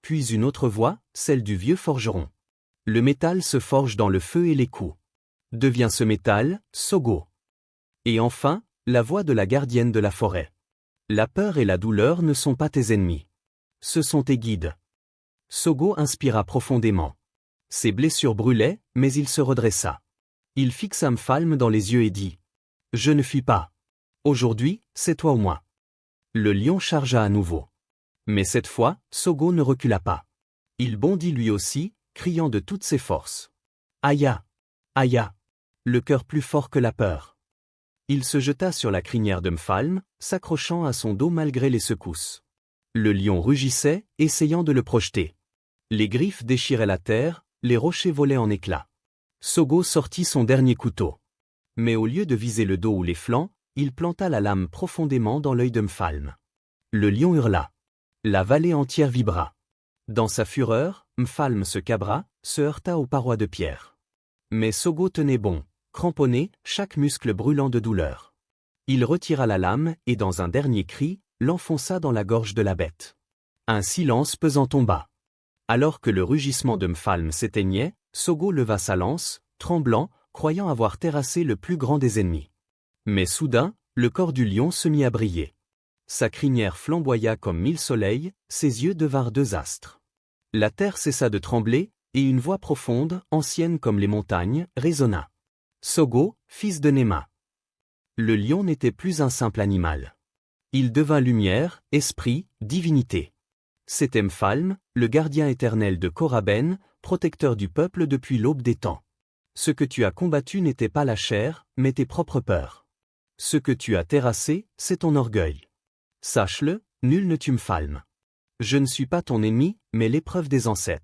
Puis une autre voix, celle du vieux forgeron. Le métal se forge dans le feu et les coups. Devient ce métal, Sogo. Et enfin, la voix de la gardienne de la forêt. La peur et la douleur ne sont pas tes ennemis. Ce sont tes guides. Sogo inspira profondément. Ses blessures brûlaient, mais il se redressa. Il fixa M'Falm dans les yeux et dit « Je ne fuis pas. Aujourd'hui, c'est toi ou moi. » Le lion chargea à nouveau. Mais cette fois, Sogo ne recula pas. Il bondit lui aussi, criant de toutes ses forces. Aya! Aya! Le cœur plus fort que la peur. Il se jeta sur la crinière de M'Falm, s'accrochant à son dos malgré les secousses. Le lion rugissait, essayant de le projeter. Les griffes déchiraient la terre, les rochers volaient en éclats. Sogo sortit son dernier couteau. Mais au lieu de viser le dos ou les flancs, il planta la lame profondément dans l'œil de M'Falm. Le lion hurla. La vallée entière vibra. Dans sa fureur, M'Falm se cabra, se heurta aux parois de pierre. Mais Sogo tenait bon, cramponné, chaque muscle brûlant de douleur. Il retira la lame et dans un dernier cri, l'enfonça dans la gorge de la bête. Un silence pesant tomba. Alors que le rugissement de M'Falm s'éteignait, Sogo leva sa lance, tremblant, croyant avoir terrassé le plus grand des ennemis. Mais soudain, le corps du lion se mit à briller. Sa crinière flamboya comme 1000 soleils, ses yeux devinrent 2 astres. La terre cessa de trembler, et une voix profonde, ancienne comme les montagnes, résonna. Sogo, fils de Nema. Le lion n'était plus un simple animal. Il devint lumière, esprit, divinité. C'était M'Falm, le gardien éternel de Koraben, protecteur du peuple depuis l'aube des temps. Ce que tu as combattu n'était pas la chair, mais tes propres peurs. Ce que tu as terrassé, c'est ton orgueil. Sache-le, nul ne tue M'Falm. Je ne suis pas ton ennemi, mais l'épreuve des ancêtres.